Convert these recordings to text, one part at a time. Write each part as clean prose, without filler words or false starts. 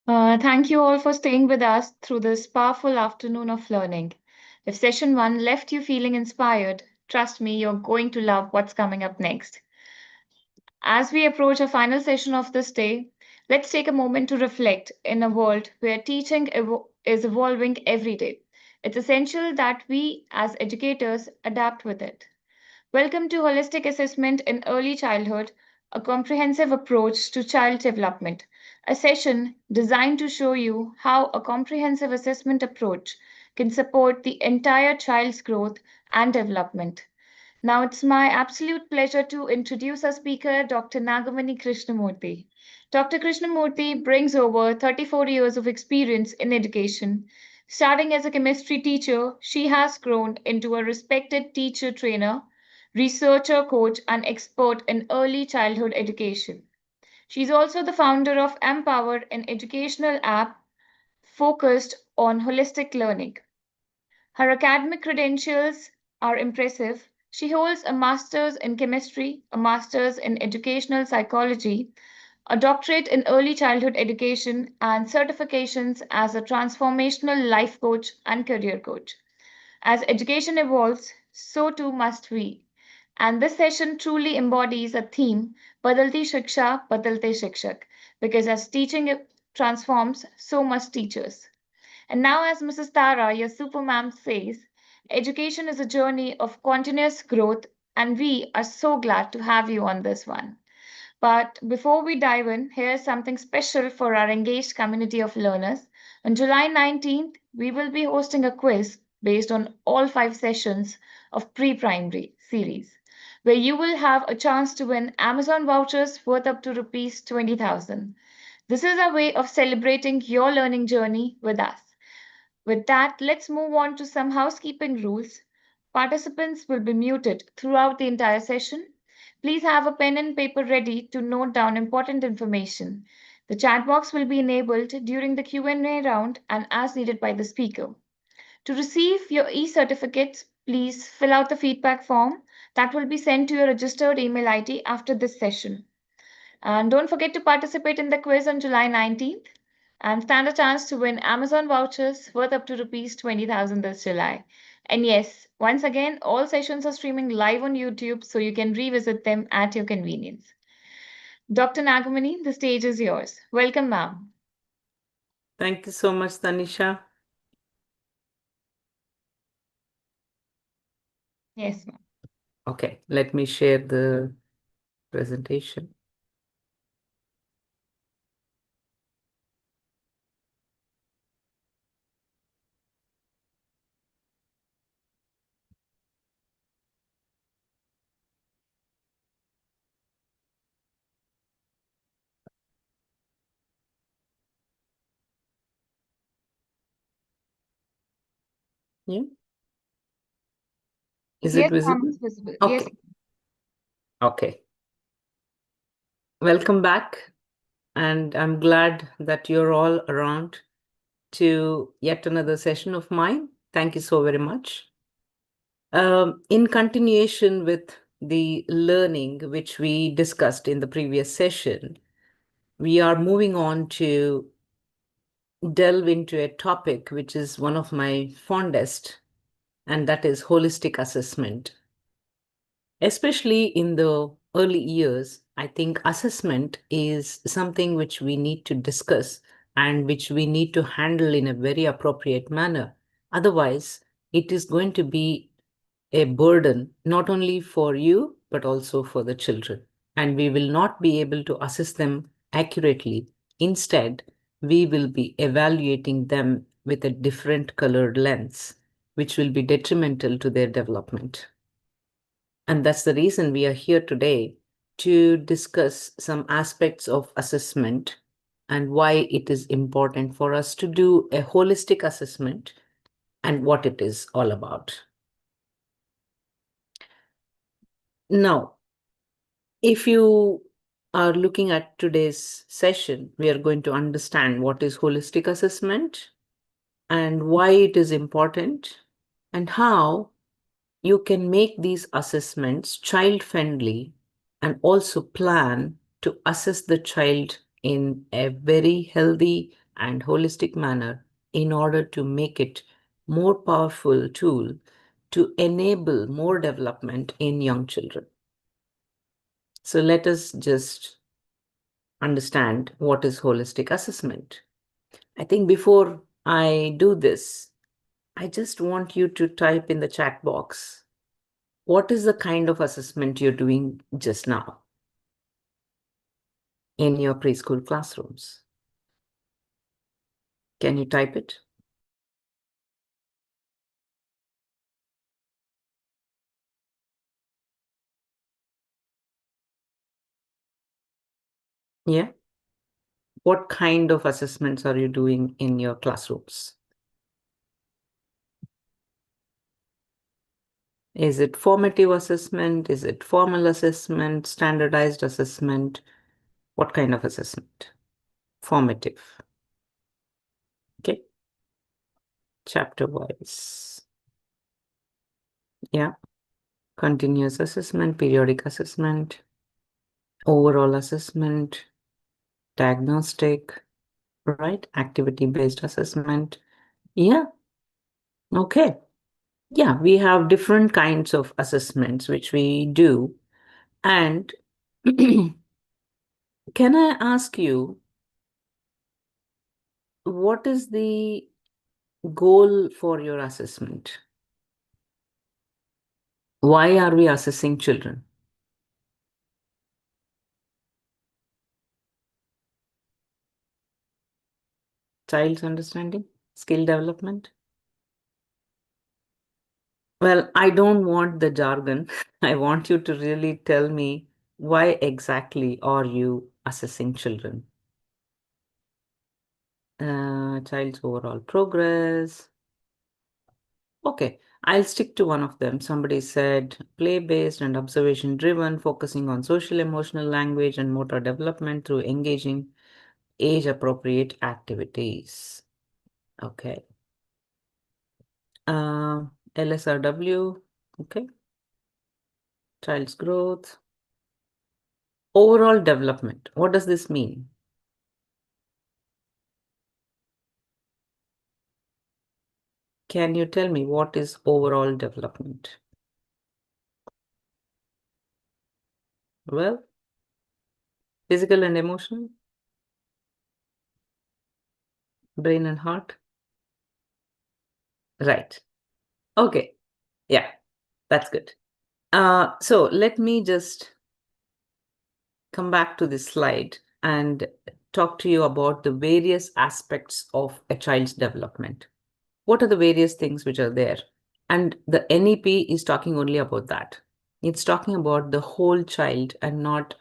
Thank you all for staying with us through this powerful afternoon of learning. If session one left you feeling inspired, trust me, you're going to love what's coming up next. As we approach our final session of this day, let's take a moment to reflect in a world where teaching is evolving every day. It's essential that we, as educators, adapt with it. Welcome to Holistic Assessment in Early Childhood, a comprehensive approach to child development, a session designed to show you how a comprehensive assessment approach can support the entire child's growth and development. Now, it's my absolute pleasure to introduce our speaker, Dr. Nagamani Krishnamurthy. Dr. Krishnamurthy brings over 34 years of experience in education. Starting as a chemistry teacher, she has grown into a respected teacher trainer, researcher, coach, and expert in early childhood education. She's also the founder of Empower, an educational app focused on holistic learning. Her academic credentials are impressive. She holds a master's in chemistry, a master's in educational psychology, a doctorate in early childhood education, and certifications as a transformational life coach and career coach. As education evolves, so too must we. And this session truly embodies a theme, Badalti Shiksha, Badalte Shikshak, because as teaching transforms, so must teachers. And now, as Mrs. Tara, your super ma'am says, education is a journey of continuous growth, and we are so glad to have you on this one. But before we dive in, here's something special for our engaged community of learners. On July 19th, we will be hosting a quiz based on all five sessions of pre primary series, where you will have a chance to win Amazon vouchers worth up to rupees 20,000. This is a way of celebrating your learning journey with us. With that, let's move on to some housekeeping rules. Participants will be muted throughout the entire session. Please have a pen and paper ready to note down important information. The chat box will be enabled during the Q&A round and as needed by the speaker. To receive your e-certificates, please fill out the feedback form that will be sent to your registered email ID after this session. And don't forget to participate in the quiz on July 19th and stand a chance to win Amazon vouchers worth up to rupees 20,000 this July. And yes, once again, all sessions are streaming live on YouTube so you can revisit them at your convenience. Dr. Nagamani, the stage is yours. Welcome, ma'am. Thank you so much, Tanisha. Yes, ma'am. Okay, let me share the presentation. Yeah. Is it Yes, ma'am, visible? it's visible. Yes. Okay. Okay. Welcome back. And I'm glad that you're all around to yet another session of mine. Thank you so very much. In continuation with the learning which we discussed in the previous session, we are moving on to delve into a topic which is one of my fondest, and that is holistic assessment. Especially in the early years, I think assessment is something which we need to discuss and which we need to handle in a very appropriate manner. Otherwise, it is going to be a burden not only for you, but also for the children. And we will not be able to assess them accurately. Instead, we will be evaluating them with a different colored lens, which will be detrimental to their development. And that's the reason we are here today to discuss some aspects of assessment and why it is important for us to do a holistic assessment and what it is all about. Now, if you are looking at today's session, we are going to understand what is holistic assessment and why it is important and how you can make these assessments child friendly and also plan to assess the child in a very healthy and holistic manner in order to make it more powerful tool to enable more development in young children. So let us just understand what is holistic assessment. I think before I do this, I just want you to type in the chat box, what is the kind of assessment you're doing just now in your preschool classrooms? Can you type it? Yeah. What kind of assessments are you doing in your classrooms? Is it formative assessment? Is it formal assessment? Standardized assessment? What kind of assessment? Formative. Okay. Chapter wise. Yeah. Continuous assessment, periodic assessment, overall assessment, diagnostic, right? Activity-based assessment. Yeah. Okay. Yeah, we have different kinds of assessments which we do. And can I ask you, what is the goal for your assessment? Why are we assessing children? Child's understanding, skill development? Well, I don't want the jargon. I want you to really tell me why exactly are you assessing children? Child's overall progress. Okay, I'll stick to one of them. Somebody said play-based and observation-driven, focusing on social, emotional, language, and motor development through engaging age-appropriate activities. Okay. LSRW, okay. Child's growth. Overall development. What does this mean? Can you tell me what is overall development? Well, physical and emotional, brain and heart. Right. Okay. Yeah, that's good. So let me just come back to this slide and talk to you about the various aspects of a child's development. What are the various things which are there? And the NEP is talking only about that. It's talking about the whole child and not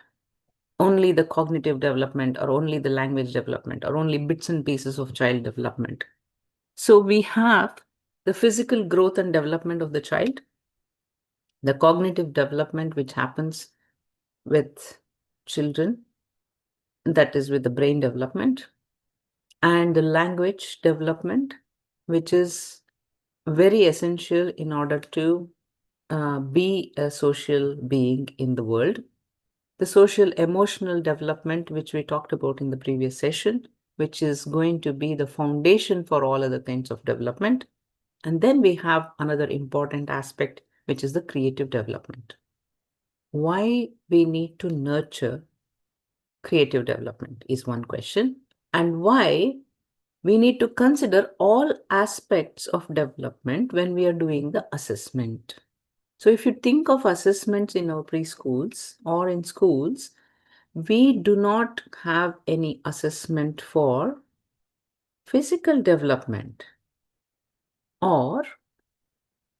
only the cognitive development or only the language development or only bits and pieces of child development. So we have the physical growth and development of the child, the cognitive development which happens with children, that is with the brain development, and the language development, which is very essential in order to be a social being in the world. The social emotional development, which we talked about in the previous session, which is going to be the foundation for all other kinds of development. And then we have another important aspect, which is the creative development. Why we need to nurture creative development is one question, and why we need to consider all aspects of development when we are doing the assessment. So if you think of assessments in our preschools or in schools, we do not have any assessment for physical development, or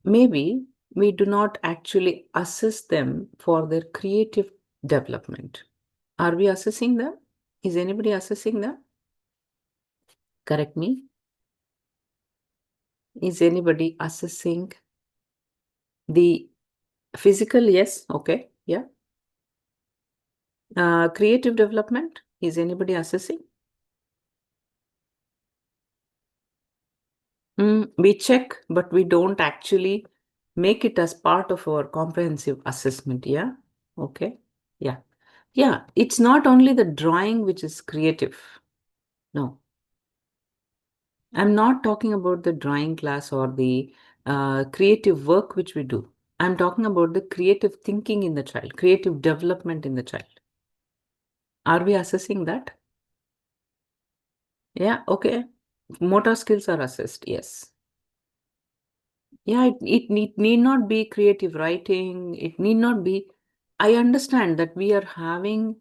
maybe we do not actually assess them for their creative development. Are we assessing them? Is anybody assessing them? Correct me. Is anybody assessing the physical? Yes. Okay. Yeah. Creative development. Is anybody assessing? We check, but we don't actually make it as part of our comprehensive assessment. Yeah. Okay. Yeah. Yeah. It's not only the drawing which is creative. No. I'm not talking about the drawing class or the creative work which we do. I'm talking about the creative thinking in the child, creative development in the child. Are we assessing that? Yeah, okay. Motor skills are assessed, yes. Yeah, need not be creative writing. It need not be. I understand that we are having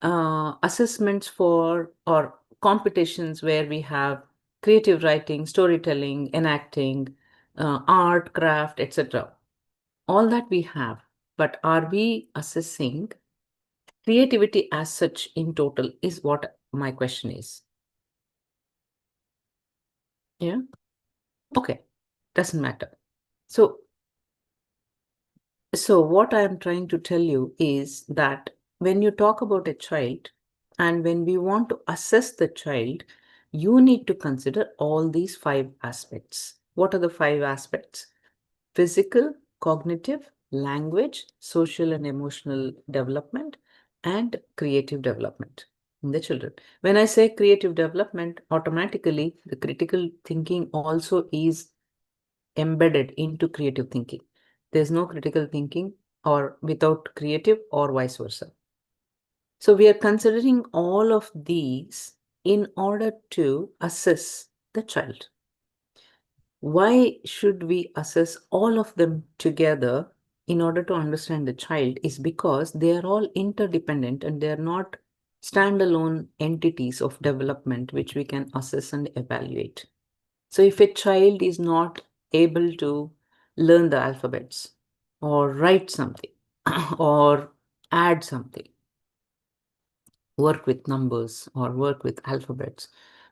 assessments for or competitions where we have creative writing, storytelling, enacting, art, craft, etc. All that we have. But are we assessing creativity as such in total is what my question is. Yeah. Okay. Doesn't matter. So So, what I am trying to tell you is that when you talk about a child and when we want to assess the child, you need to consider all these five aspects. What are the five aspects? Physical, cognitive, language, social and emotional development, and creative development in the children. When I say creative development, automatically the critical thinking also is embedded into creative thinking. There's no critical thinking or without creative or vice versa. So we are considering all of these in order to assess the child. Why should we assess all of them together in order to understand the child is because they are all interdependent and they are not standalone entities of development which we can assess and evaluate. So if a child is not able to learn the alphabets or write something or add something, work with numbers or work with alphabets,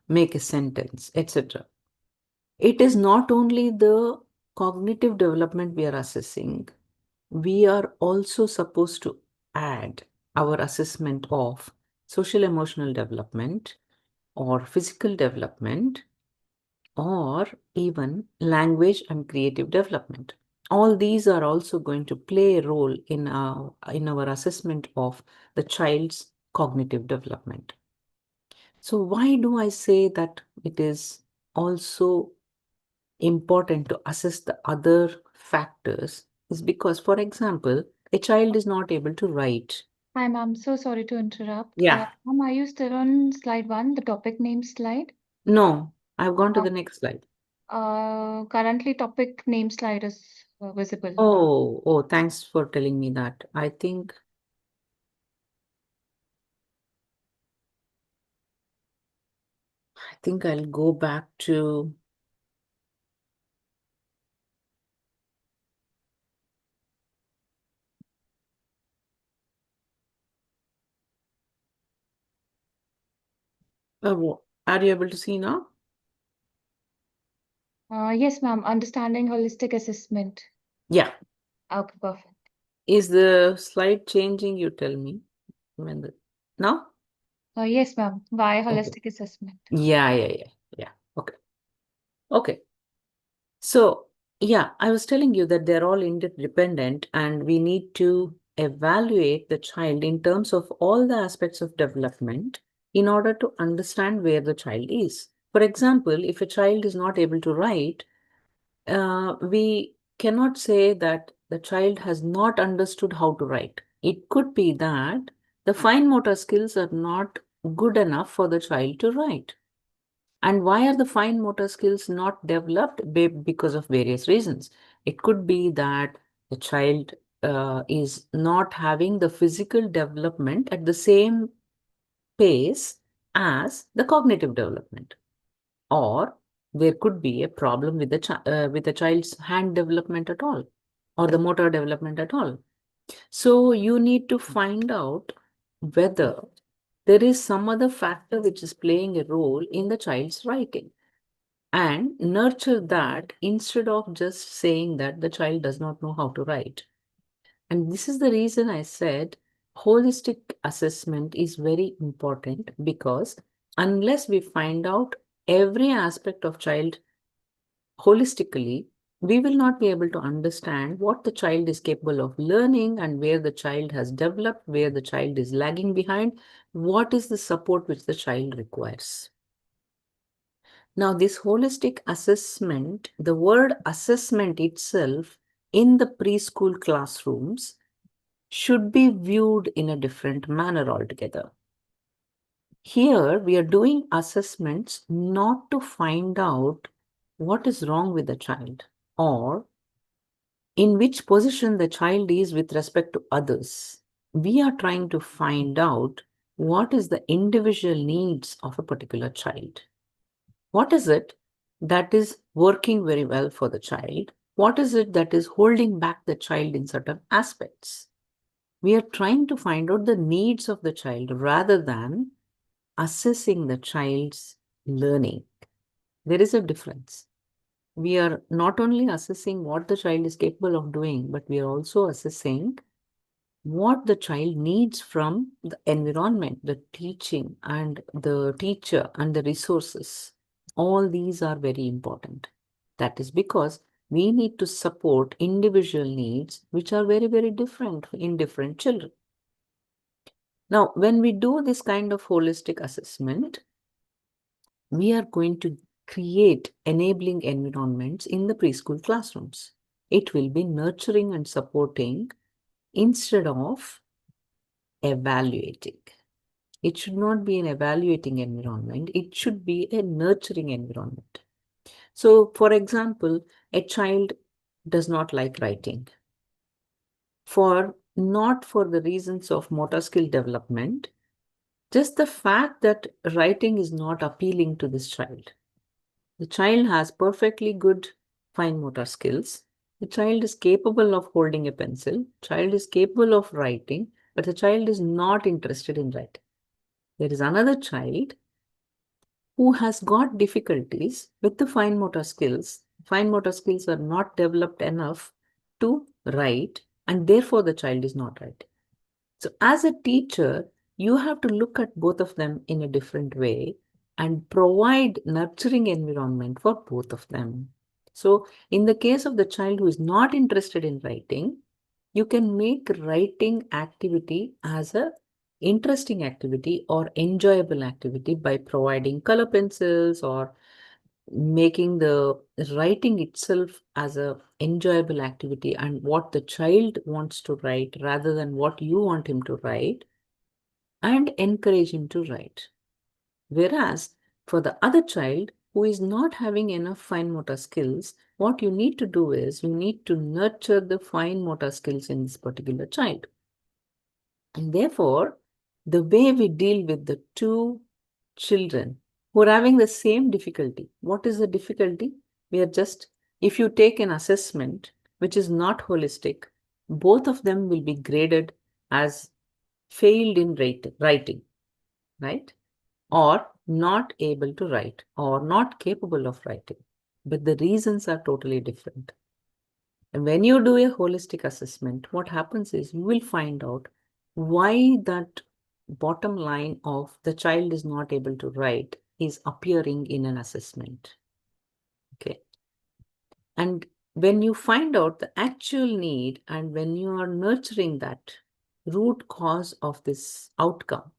make a sentence, etc. It is not only the cognitive development we are assessing, we are also supposed to add our assessment of social emotional development or physical development or even language and creative development. All these are also going to play a role in our assessment of the child's cognitive development. So, why do I say that it is also important to assess the other factors? Is because, for example, a child is not able to write. Hi, ma'am. So sorry to interrupt. Yeah. Ma'am, are you still on slide one, the topic name slide? No, I've gone to Uh, the next slide. Currently, topic name slide is visible. Oh, thanks for telling me that. I think I'll go back to are you able to see now? Yes, ma'am. Understanding holistic assessment. Yeah. Okay, perfect. Is the slide changing? You tell me. When the now? Yes, ma'am. Why Okay. holistic assessment? Yeah. Okay. Okay. So, yeah, I was telling you that they're all interdependent and we need to evaluate the child in terms of all the aspects of development in order to understand where the child is. For example, if a child is not able to write, we cannot say that the child has not understood how to write. It could be that the fine motor skills are not good enough for the child to write. And why are the fine motor skills not developed? Because of various reasons. It could be that the child is not having the physical development at the same pace as the cognitive development, or there could be a problem with with the child's hand development at all, or the motor development at all. So you need to find out whether there is some other factor which is playing a role in the child's writing and nurture that instead of just saying that the child does not know how to write. And this is the reason I said holistic assessment is very important, because unless we find out every aspect of child holistically, we will not be able to understand what the child is capable of learning and where the child has developed, where the child is lagging behind, what is the support which the child requires. Now, this holistic assessment, the word assessment itself in the preschool classrooms should be viewed in a different manner altogether. Here, we are doing assessments not to find out what is wrong with the child or in which position the child is with respect to others. We are trying to find out what is the individual needs of a particular child. What is it that is working very well for the child? What is it that is holding back the child in certain aspects? We are trying to find out the needs of the child rather than assessing the child's learning. There is a difference. We are not only assessing what the child is capable of doing, but we are also assessing what the child needs from the environment, the teaching and the teacher and the resources. All these are very important. That is because we need to support individual needs, which are very, very different in different children. Now, when we do this kind of holistic assessment, we are going to create enabling environments in the preschool classrooms. It will be nurturing and supporting instead of evaluating. It should not be an evaluating environment. It should be a nurturing environment. So, for example, a child does not like writing not for the reasons of motor skill development, just the fact that writing is not appealing to this child. The child has perfectly good fine motor skills. The child is capable of holding a pencil. Child is capable of writing, but the child is not interested in writing. There is another child who has got difficulties with the fine motor skills. Fine motor skills are not developed enough to write, and therefore the child is not writing. So, as a teacher, you have to look at both of them in a different way and provide nurturing environment for both of them. So, in the case of the child who is not interested in writing, you can make writing activity as a interesting activity or enjoyable activity by providing color pencils or making the writing itself as a enjoyable activity and what the child wants to write rather than what you want him to write, and encourage him to write. Whereas for the other child who is not having enough fine motor skills, what you need to do is you need to nurture the fine motor skills in this particular child. And therefore, the way we deal with the two children who are having the same difficulty, what is the difficulty? We are just, if you take an assessment which is not holistic, both of them will be graded as failed in writing, right? Or not able to write or not capable of writing. But the reasons are totally different. And when you do a holistic assessment, what happens is you will find out why that bottom line of the child is not able to write is appearing in an assessment. Okay. And when you find out the actual need and when you are nurturing that root cause of this outcome,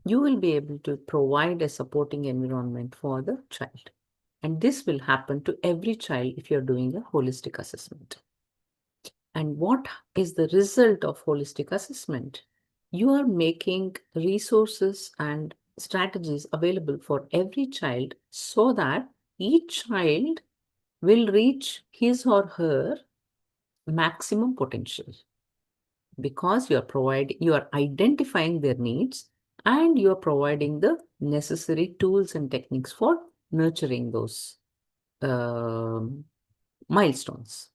you will be able to provide a supporting environment for the child. And this will happen to every child if you're doing a holistic assessment. And what is the result of holistic assessment? You are making resources and strategies available for every child so that each child will reach his or her maximum potential because you are identifying their needs and you are providing the necessary tools and techniques for nurturing those milestones.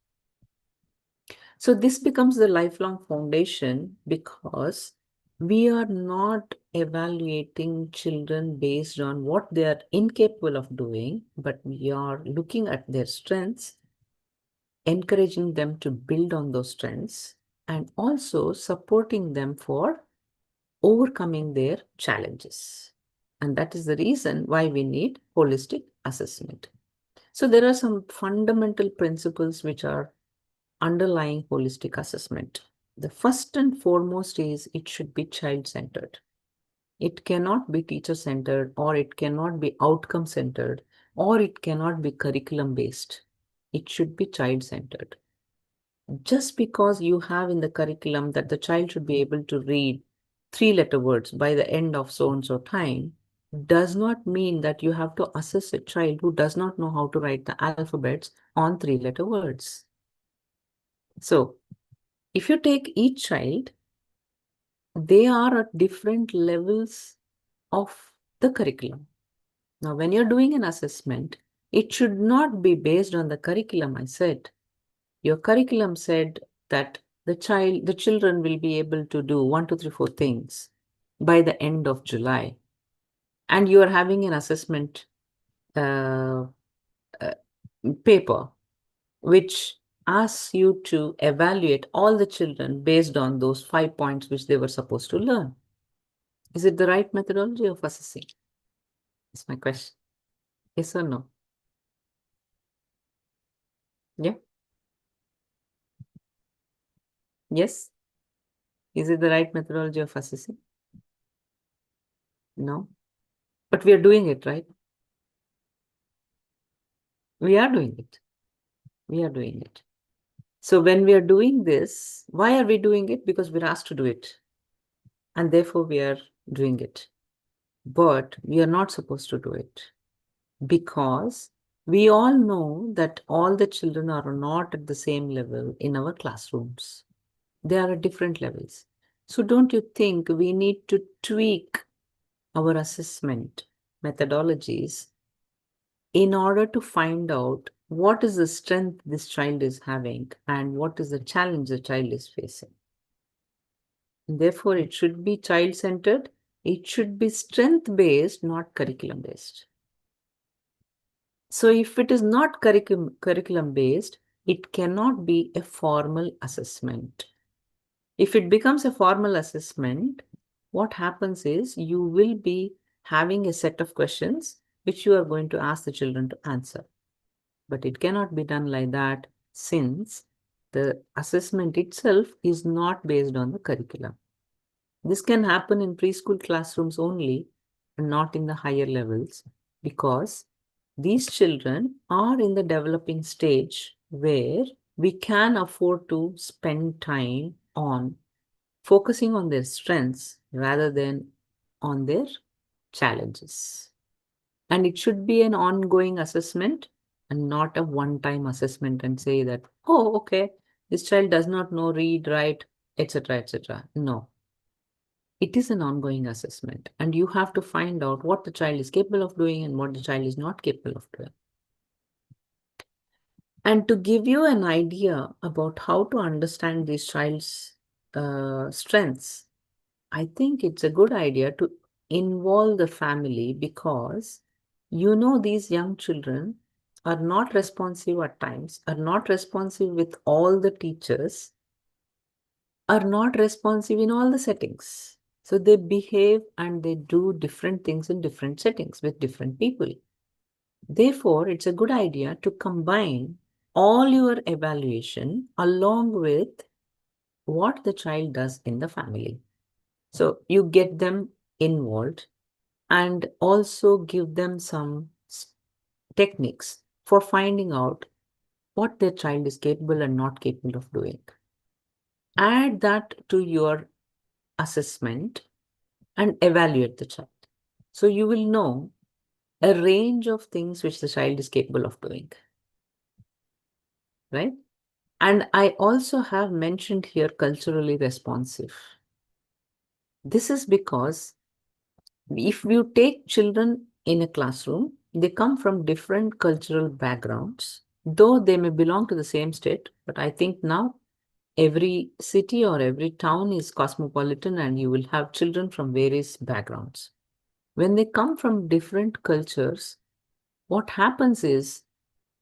So this becomes the lifelong foundation because we are not evaluating children based on what they are incapable of doing, but we are looking at their strengths, encouraging them to build on those strengths, and also supporting them for overcoming their challenges. And that is the reason why we need holistic assessment. So there are some fundamental principles which are underlying holistic assessment. The first and foremost is it should be child-centered. It cannot be teacher-centered or it cannot be outcome-centered or it cannot be curriculum based. It should be child centered. Just because you have in the curriculum that the child should be able to read 3-letter words by the end of so and so time does not mean that you have to assess a child who does not know how to write the alphabets on 3-letter words. So, if you take each child, they are at different levels of the curriculum. Now, when you're doing an assessment, it should not be based on the curriculum. I said, your curriculum said that the children will be able to do 1, 2, 3, 4 things by the end of July. And you are having an assessment uh, uh, paper which asks you to evaluate all the children based on those 5 points which they were supposed to learn. Is it the right methodology of assessing? That's my question. Yes or no? Yeah. Yes. Is it the right methodology of assessing? No. But we are doing it, right? We are doing it. We are doing it. So when we are doing this, why are we doing it? Because we're asked to do it. And therefore we are doing it. But we are not supposed to do it. Because we all know that all the children are not at the same level in our classrooms. They are at different levels. So don't you think we need to tweak our assessment methodologies in order to find out what is the strength this child is having and what is the challenge the child is facing? Therefore, it should be child centered. It should be strength based, not curriculum based. So, if it is not curriculum based, it cannot be a formal assessment. If it becomes a formal assessment, what happens is you will be having a set of questions which you are going to ask the children to answer. But it cannot be done like that since the assessment itself is not based on the curriculum. This can happen in preschool classrooms only and not in the higher levels because these children are in the developing stage where we can afford to spend time on focusing on their strengths rather than on their challenges. And it should be an ongoing assessment and not a one-time assessment and say that, oh, okay, this child does not know read, write, etc., etc. No, it is an ongoing assessment. And you have to find out what the child is capable of doing and what the child is not capable of doing. And to give you an idea about how to understand this child's strengths, I think it's a good idea to involve the family because these young children are not responsive at times, are not responsive with all the teachers, are not responsive in all the settings. So they behave and they do different things in different settings with different people. Therefore, it's a good idea to combine all your evaluation along with what the child does in the family. So you get them involved and also give them some techniques for finding out what their child is capable and not capable of doing. Add that to your assessment and evaluate the child. So you will know a range of things which the child is capable of doing. Right? And I also have mentioned here culturally responsive. This is because if you take children in a classroom, they come from different cultural backgrounds, though they may belong to the same state. But I think now every city or every town is cosmopolitan and you will have children from various backgrounds. When they come from different cultures, what happens is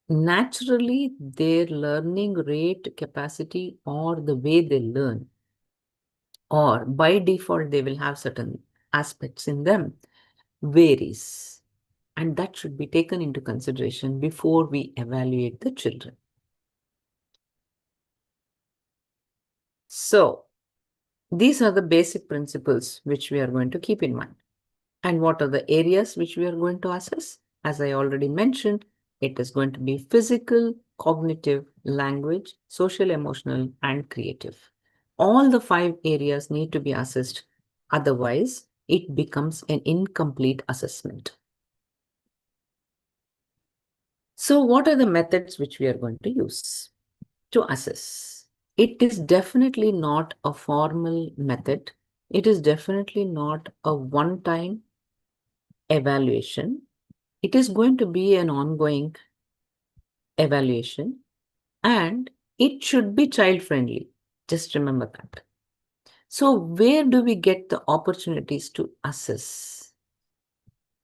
naturally their learning rate, capacity, or the way they learn, or by default, they will have certain aspects in them, varies. And that should be taken into consideration before we evaluate the children. So, these are the basic principles which we are going to keep in mind. And what are the areas which we are going to assess? as I already mentioned, it is going to be physical, cognitive, language, social, emotional, and creative. All the 5 areas need to be assessed. Otherwise, it becomes an incomplete assessment. So, what are the methods which we are going to use to assess? It is definitely not a formal method. It is definitely not a one-time evaluation. It is going to be an ongoing evaluation, and it should be child friendly. Just remember that. So, where do we get the opportunities to assess?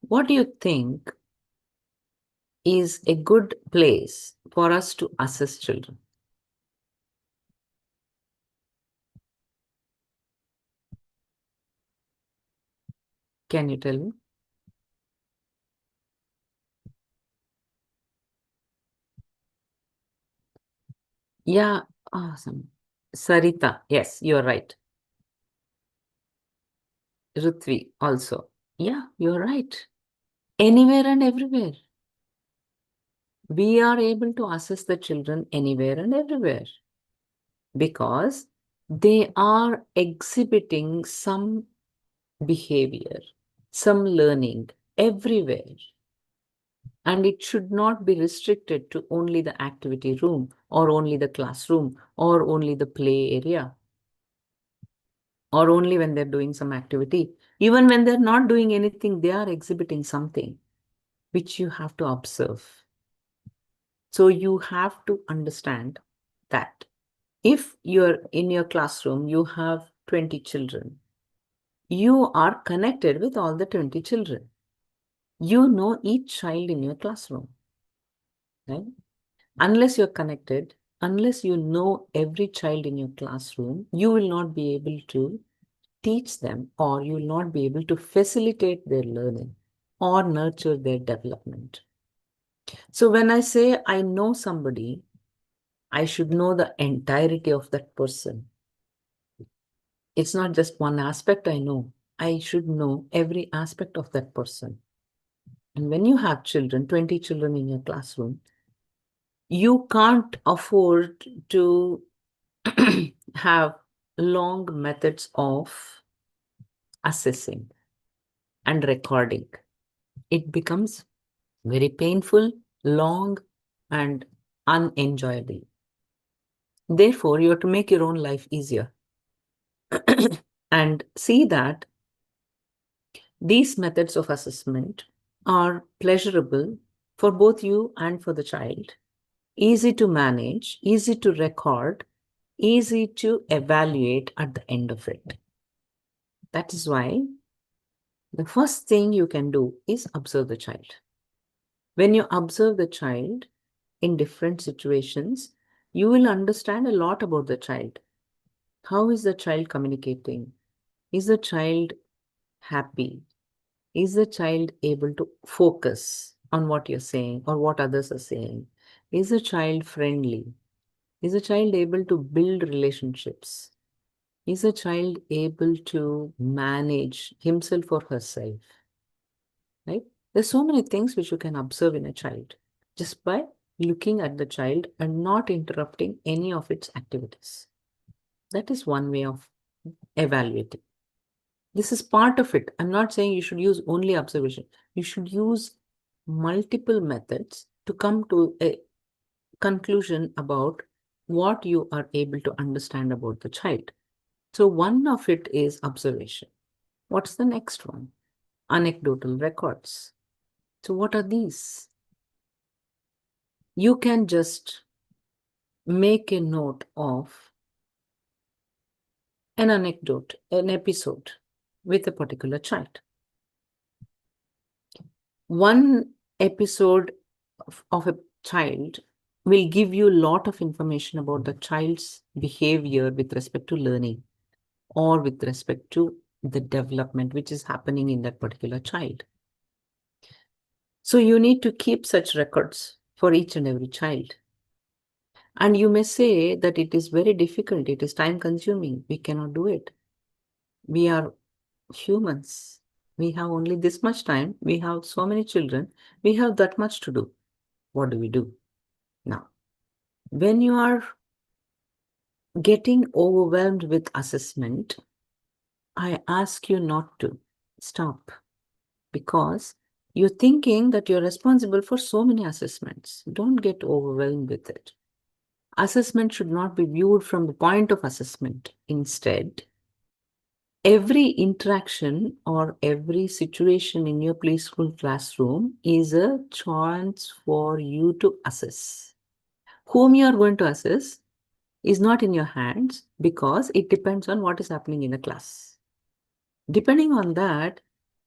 What do you think is a good place for us to assess children? Can you tell me? Yeah, awesome. Sarita, yes, you're right. Rutvi also. Yeah, you're right. Anywhere and everywhere. We are able to assess the children anywhere and everywhere because they are exhibiting some behavior, some learning everywhere. And it should not be restricted to only the activity room or only the classroom or only the play area or only when they're doing some activity. Even when they're not doing anything, they are exhibiting something which you have to observe. So you have to understand that if you're in your classroom, you have 20 children, you are connected with all the 20 children. You know each child in your classroom, right? Unless you're connected, unless you know every child in your classroom, you will not be able to teach them, or you will not be able to facilitate their learning or nurture their development. So when I say I know somebody, I should know the entirety of that person. It's not just one aspect I know. I should know every aspect of that person. And when you have children, 20 children in your classroom, you can't afford to have long methods of assessing and recording. It becomes very painful, long, and unenjoyable. Therefore, you have to make your own life easier and see that these methods of assessment are pleasurable for both you and for the child, easy to manage, easy to record, easy to evaluate at the end of it. That is why the first thing you can do is observe the child. When you observe the child in different situations, you will understand a lot about the child. How is the child communicating? Is the child happy? Is the child able to focus on what you're saying or what others are saying? Is the child friendly? Is the child able to build relationships? Is a child able to manage himself or herself? Right? There's so many things which you can observe in a child just by looking at the child and not interrupting any of its activities. That is one way of evaluating. This is part of it. I'm not saying you should use only observation. You should use multiple methods to come to a conclusion about what you are able to understand about the child. So one of it is observation. What's the next one? Anecdotal records. So what are these? You can just make a note of an anecdote, an episode with a particular child. One episode of a child will give you a lot of information about the child's behavior with respect to learning or with respect to the development which is happening in that particular child. So you need to keep such records for each and every child. And you may say that it is very difficult, it is time consuming, we cannot do it. We are humans. We have only this much time. We have so many children. We have that much to do. What do we do? Now, when you are getting overwhelmed with assessment, I ask you not to stop, because you're thinking that you're responsible for so many assessments. Don't get overwhelmed with it. Assessment should not be viewed from the point of assessment. Instead, every interaction or every situation in your preschool classroom is a chance for you to assess. Whom you are going to assess is not in your hands, because it depends on what is happening in the class. Depending on that,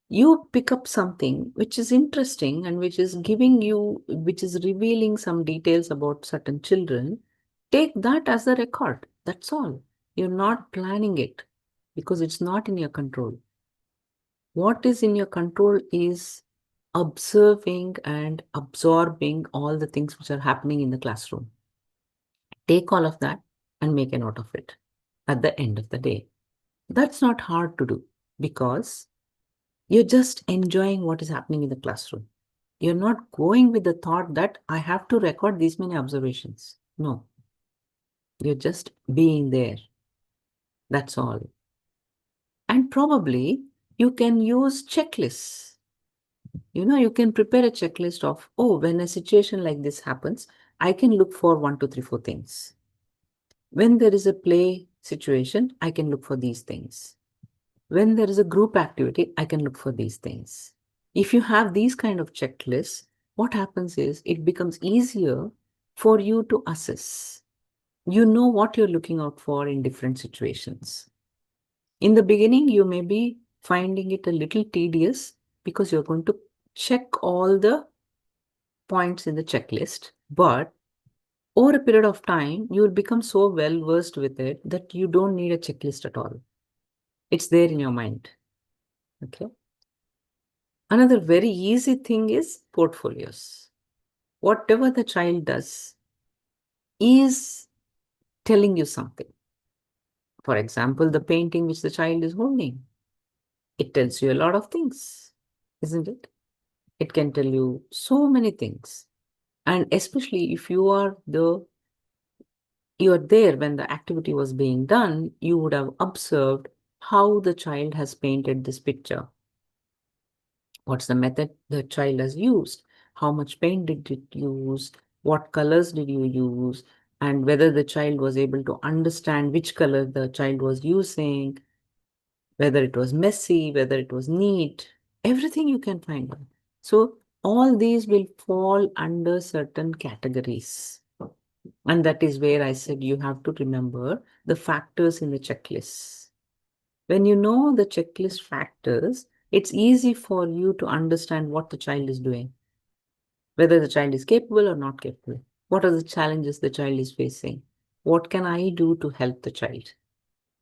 you pick up something which is interesting and which is giving you, which is revealing some details about certain children. Take that as a record. That's all. You're not planning it, because it's not in your control. What is in your control is observing and absorbing all the things which are happening in the classroom. Take all of that and make a note of it at the end of the day. That's not hard to do, because you're just enjoying what is happening in the classroom. You're not going with the thought that I have to record these many observations. No, you're just being there. That's all. And probably you can use checklists. You can prepare a checklist of, oh, when a situation like this happens, I can look for 1, 2, 3, 4 things. When there is a play situation, I can look for these things. When there is a group activity, I can look for these things. If you have these kind of checklists, what happens is it becomes easier for you to assess. You know what you're looking out for in different situations. In the beginning, you may be finding it a little tedious, because you're going to check all the points in the checklist. But over a period of time, you will become so well versed with it that you don't need a checklist at all. It's there in your mind. Okay. Another very easy thing is portfolios. Whatever the child does is telling you something. For example, the painting which the child is holding, it tells you a lot of things, isn't it? It can tell you so many things. And especially if you are there when the activity was being done, you would have observed how the child has painted this picture. What's the method the child has used? How much paint did it use? What colors did you use? And whether the child was able to understand which color the child was using, whether it was messy, whether it was neat, everything you can find out. So all these will fall under certain categories. And that is where I said you have to remember the factors in the checklist. When you know the checklist factors, it's easy for you to understand what the child is doing, whether the child is capable or not capable. What are the challenges the child is facing? What can I do to help the child?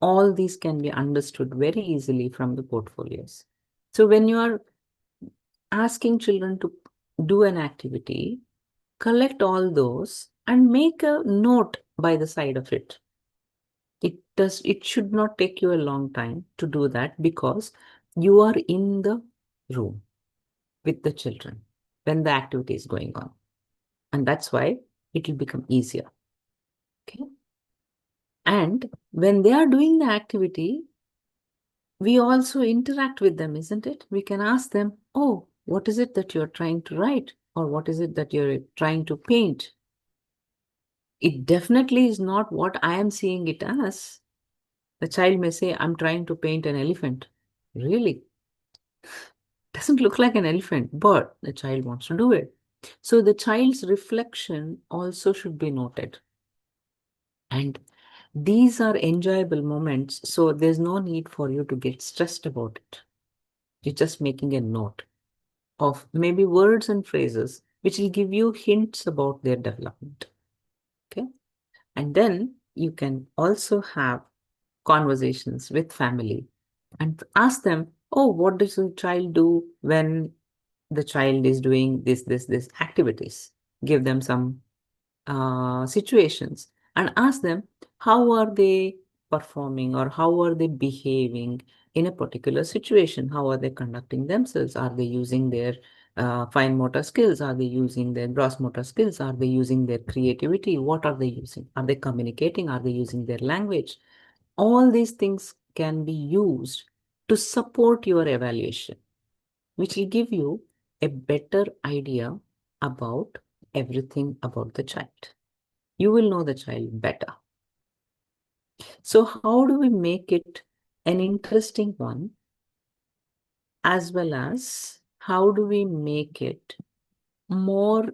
All these can be understood very easily from the portfolios. So when you are asking children to do an activity, collect all those and make a note by the side of it. It should not take you a long time to do that, because you are in the room with the children when the activity is going on. And that's why it will become easier. Okay. And when they are doing the activity, we also interact with them, isn't it? We can ask them, oh, what is it that you're trying to write? Or what is it that you're trying to paint? It definitely is not what I am seeing it as. The child may say, I'm trying to paint an elephant. Really? Doesn't look like an elephant, but the child wants to do it. So the child's reflection also should be noted. And these are enjoyable moments, so there's no need for you to get stressed about it. You're just making a note of maybe words and phrases which will give you hints about their development. Okay. And then you can also have conversations with family and ask them, oh, what does the child do when the child is doing this activities? Give them some situations and ask them, how are they performing or how are they behaving? in a particular situation. How are they conducting themselves? Are they using their fine motor skills? Are they using their gross motor skills? Are they using their creativity? What are they using? Are they communicating? Are they using their language? All these things can be used to support your evaluation, which will give you a better idea about everything about the child. You will know the child better. So, how do we make it an interesting one, as well as how do we make it more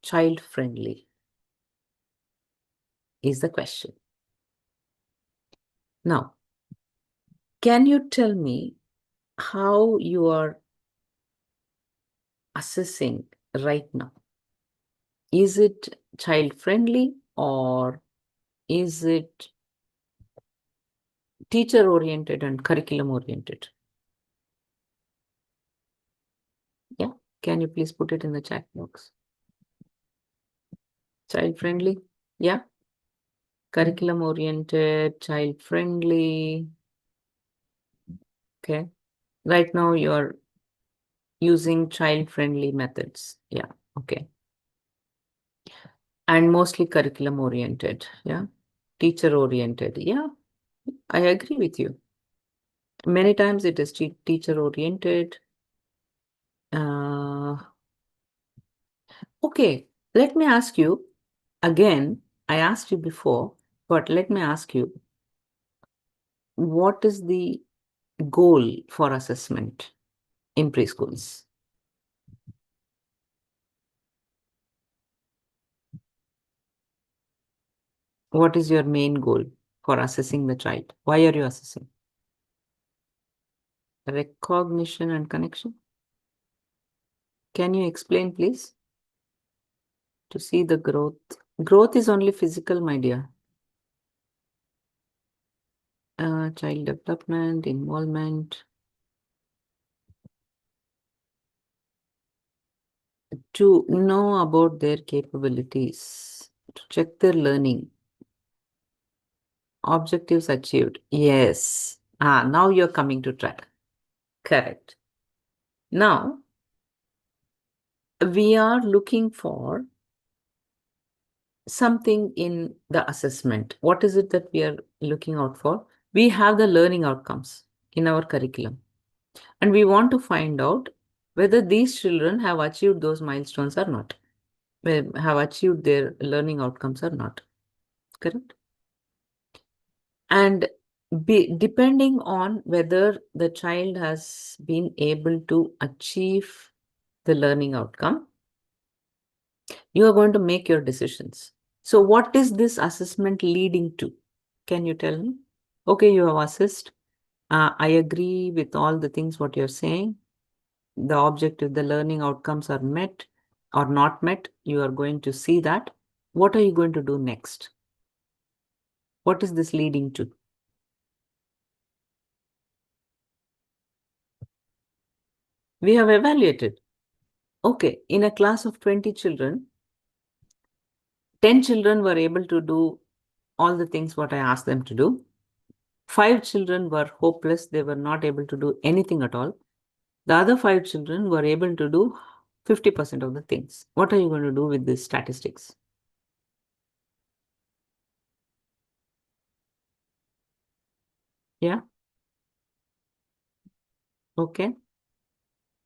child friendly? Is the question. Now, can you tell me how you are assessing right now? Is it child friendly, or is it teacher oriented and curriculum oriented? Yeah, can you please put it in the chat box? Child friendly, yeah. Curriculum oriented, child friendly. Okay. Right now you're using child friendly methods. Yeah. Okay. And mostly curriculum oriented. Yeah. Teacher oriented. Yeah. I agree with you. Many times it is teacher oriented. Uh, okay. Let me ask you again. I asked you before, but let me ask you, what is the goal for assessment in preschools? What is your main goal for assessing the child? Why are you assessing? Recognition and connection. Can you explain, please? To see the growth. Growth is only physical, my dear. Child development, involvement. To know about their capabilities, to check their learning. Objectives achieved. Yes. Now you're coming to track. Correct. Now, we are looking for something in the assessment. What is it that we are looking out for? We have the learning outcomes in our curriculum, and we want to find out whether these children have achieved those milestones or not, have achieved their learning outcomes or not. Correct? And depending on whether the child has been able to achieve the learning outcome, you are going to make your decisions. So, what is this assessment leading to? Can you tell me? Okay, you have assessed. I agree with all the things what you're saying. The objective, the learning outcomes are met or not met. You are going to see that. What are you going to do next? What is this leading to? We have evaluated. Okay, in a class of 20 children, 10 children were able to do all the things what I asked them to do. 5 children were hopeless. They were not able to do anything at all. The other 5 children were able to do 50% of the things. What are you going to do with these statistics? Yeah. Okay.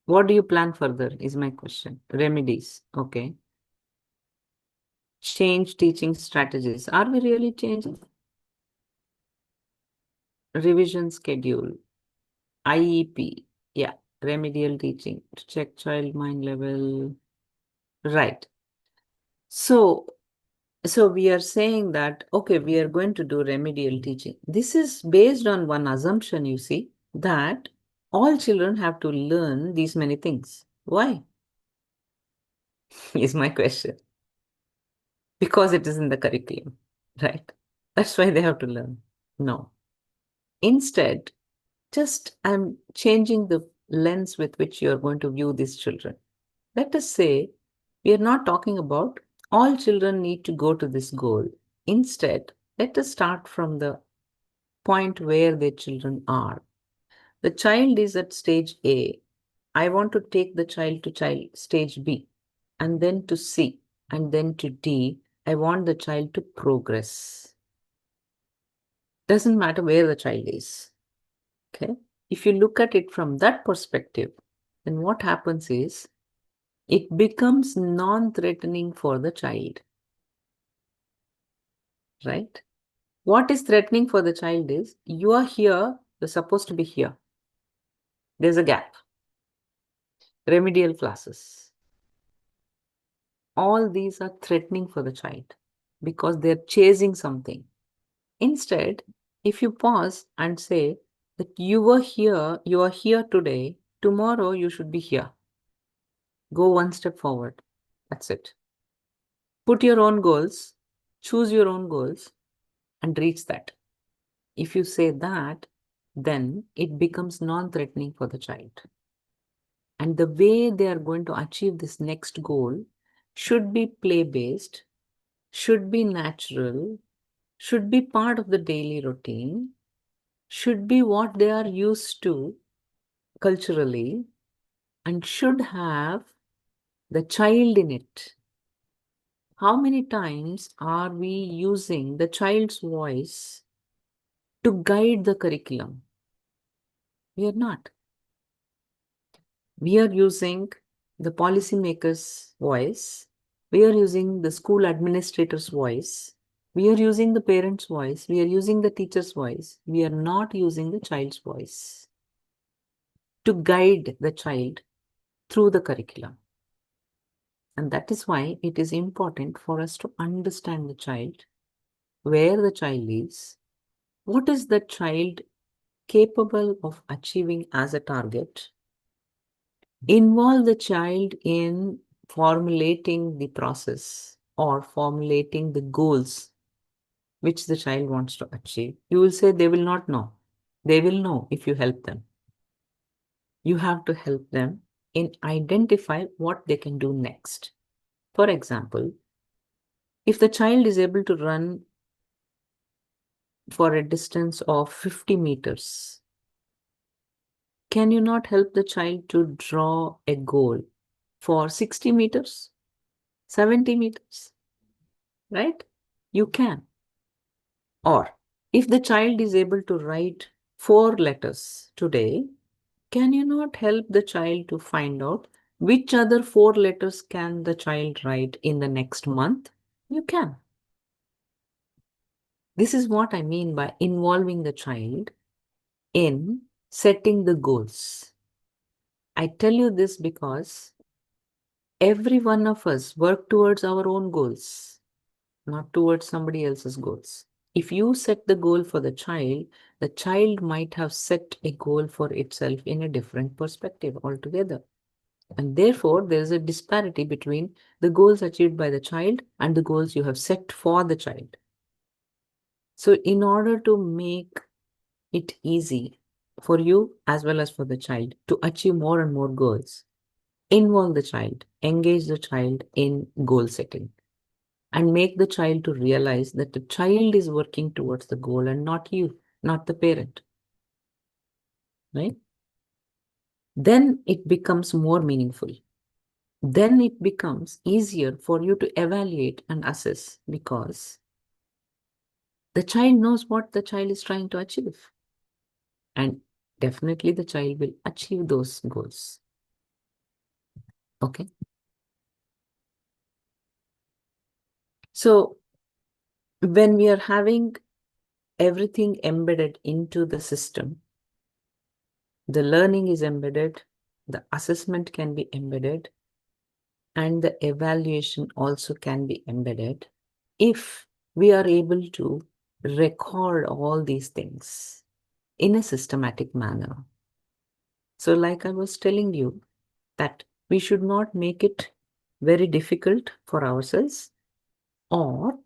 What do you plan further is my question. Remedies. Okay. Change teaching strategies. Are we really changing? Revision schedule. IEP. Yeah. Remedial teaching to check child mind level. Right. So, we are saying that, okay, we are going to do remedial teaching. This is based on one assumption, you see, that all children have to learn these many things. Why? Is my question. Because it is in the curriculum, right? That's why they have to learn. No. Instead, just I'm changing the lens with which you're going to view these children. Let us say we are not talking about all children need to go to this goal. Instead, let us start from the point where the children are. The child is at stage A. I want to take the child to stage B, and then to C, and then to D. I want the child to progress. Doesn't matter where the child is. Okay. If you look at it from that perspective, then what happens is it becomes non-threatening for the child. Right? What is threatening for the child is you are here, you're supposed to be here. There's a gap. Remedial classes. All these are threatening for the child because they're chasing something. Instead, if you pause and say that you are here today, tomorrow you should be here. Go one step forward. That's it. Put your own goals, choose your own goals, and reach that. If you say that, then it becomes non-threatening for the child. And the way they are going to achieve this next goal should be play-based, should be natural, should be part of the daily routine, should be what they are used to culturally, and should have the child in it. How many times are we using the child's voice to guide the curriculum? We are not. We are using the policymaker's voice. We are using the school administrator's voice. We are using the parent's voice. We are using the teacher's voice. We are not using the child's voice to guide the child through the curriculum. And that is why it is important for us to understand the child, where the child is, what is the child capable of achieving as a target, involve the child in formulating the process or formulating the goals which the child wants to achieve. You will say they will not know. They will know if you help them. You have to help them in identify what they can do next. For example, if the child is able to run for a distance of 50 meters, can you not help the child to draw a goal for 60 meters, 70 meters? Right? You can. Or if the child is able to write 4 letters today, can you not help the child to find out which other 4 letters can the child write in the next month? You can. This is what I mean by involving the child in setting the goals. I tell you this because every one of us work towards our own goals, not towards somebody else's goals. If you set the goal for the child might have set a goal for itself in a different perspective altogether. And therefore, there is a disparity between the goals achieved by the child and the goals you have set for the child. So, in order to make it easy for you as well as for the child to achieve more and more goals, involve the child, engage the child in goal setting, and make the child to realize that the child is working towards the goal and not you, not the parent. Right? Then it becomes more meaningful. Then it becomes easier for you to evaluate and assess because the child knows what the child is trying to achieve. And definitely the child will achieve those goals. Okay. So when we are having everything embedded into the system, the learning is embedded, the assessment can be embedded, and the evaluation also can be embedded if we are able to record all these things in a systematic manner. So, like I was telling you, that we should not make it very difficult for ourselves or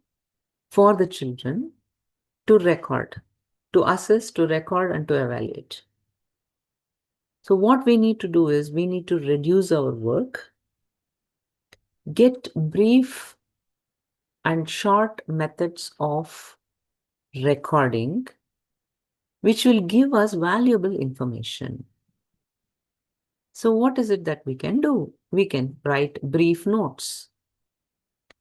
for the children to record, to assess, to record, and to evaluate. So, what we need to do is we need to reduce our work, get brief and short methods of recording, which will give us valuable information. So what is it that we can do? We can write brief notes.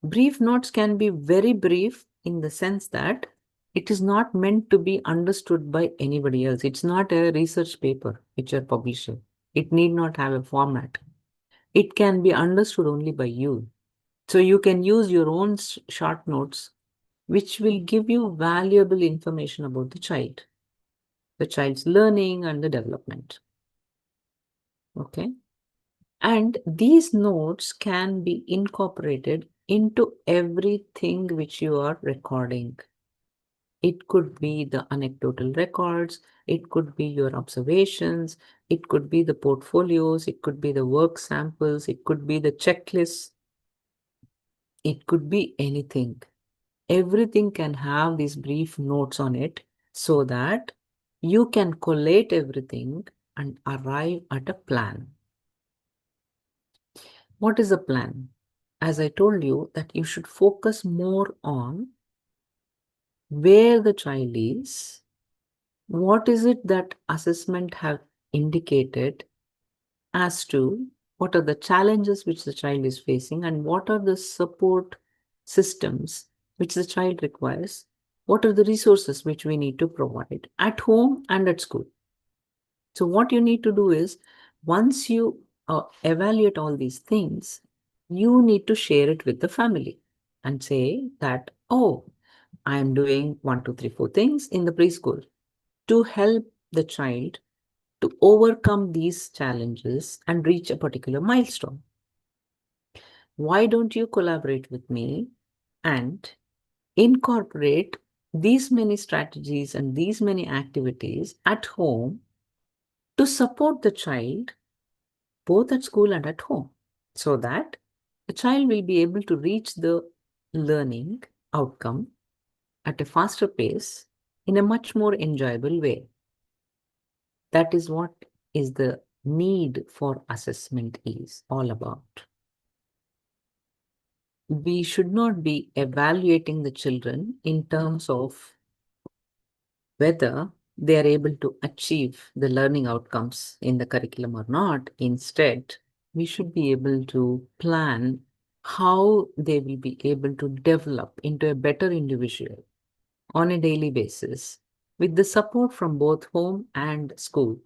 Brief notes can be very brief in the sense that it is not meant to be understood by anybody else. It's not a research paper which you're publishing. It need not have a format. It can be understood only by you. So you can use your own short notes, which will give you valuable information about the child's learning and the development. Okay. And these notes can be incorporated into everything which you are recording. It could be the anecdotal records, it could be your observations, it could be the portfolios, it could be the work samples, it could be the checklists, it could be anything. Everything can have these brief notes on it so that you can collate everything and arrive at a plan. What is a plan? As I told you, that you should focus more on where the child is, what is it that assessment have indicated as to what are the challenges which the child is facing and what are the support systems which the child requires, what are the resources which we need to provide at home and at school. So what you need to do is, once you evaluate all these things, you need to share it with the family and say that, oh, I am doing 1, 2, 3, 4 things in the preschool to help the child to overcome these challenges and reach a particular milestone. Why don't you collaborate with me and incorporate these many strategies and these many activities at home to support the child both at school and at home, so that the child will be able to reach the learning outcome at a faster pace in a much more enjoyable way. That is what is the need for assessment is all about. We should not be evaluating the children in terms of whether they are able to achieve the learning outcomes in the curriculum or not. Instead, we should be able to plan how they will be able to develop into a better individual on a daily basis with the support from both home and school.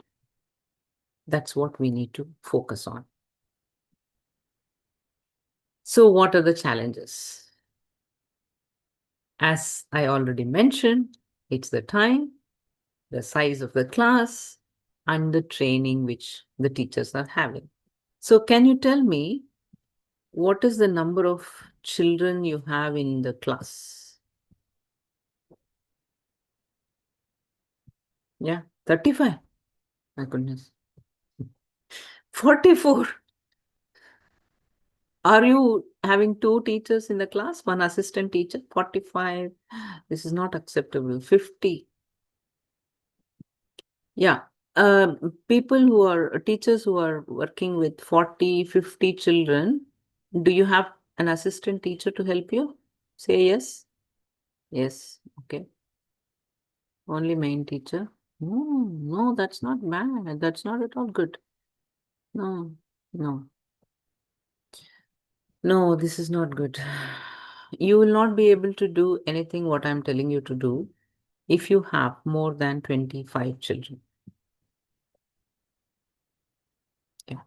That's what we need to focus on. So, what are the challenges? As I already mentioned, it's the time, the size of the class, and the training which the teachers are having. So, can you tell me what is the number of children you have in the class? Yeah, 35. My goodness. 44. Are you having two teachers in the class, one assistant teacher? 45. This is not acceptable. 50. Yeah. People who are teachers who are working with 40, 50 children, do you have an assistant teacher to help you? Say yes. Yes. Okay. Only main teacher. No, no, that's not bad. That's not at all good. No, no, no, this is not good. You will not be able to do anything what I'm telling you to do if you have more than 25 children. Yeah.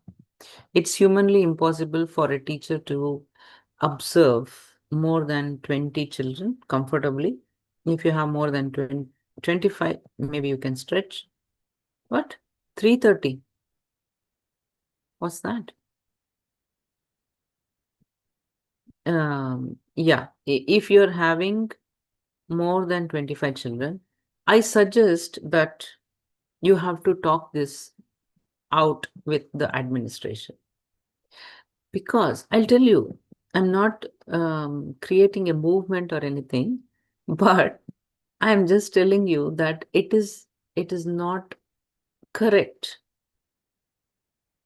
It's humanly impossible for a teacher to observe more than 20 children comfortably. If you have more than 20, 25, maybe you can stretch. What? 330. What's that? Yeah, if you're having more than 25 children, I suggest that you have to talk this out with the administration. Because I'll tell you, I'm not creating a movement or anything, but I'm just telling you that it is not correct